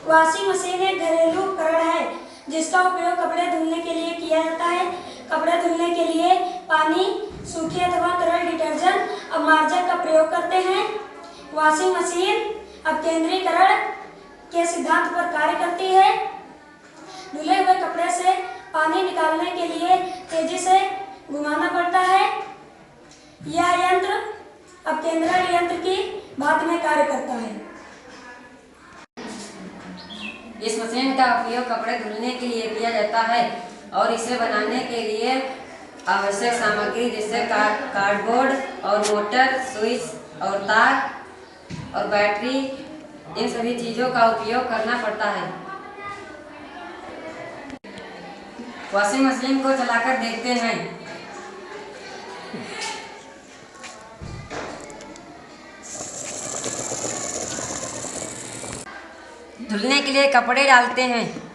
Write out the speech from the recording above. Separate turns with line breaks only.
Washing machine एक घरेलू उपकरण है जिसका उपयोग कपड़े धुलने के लिए किया जाता है। कपड़े धुलने के लिए पानी, सूखे अथवा तरल डिटर्जेंट और मार्जर का प्रयोग करते हैं। वॉशिंग मशीन अपकेंद्रीकरण के सिद्धांत पर कार्य करती है। धुले हुए कपड़े से पानी निकालने के लिए तेजी से घुमाना पड़ता है। यह यंत्र अपकेंद्रण यंत्र की भांति में कार्य करता है।
इस मशीन का उपयोग कपड़े धुलने के लिए किया जाता है और इसे बनाने के लिए आवश्यक सामग्री जैसे कार्डबोर्ड और मोटर, स्विच और तार और बैटरी, इन सभी चीज़ों का उपयोग करना पड़ता है। वॉशिंग मशीन को चलाकर देखते हैं। धुलने के लिए कपड़े डालते हैं।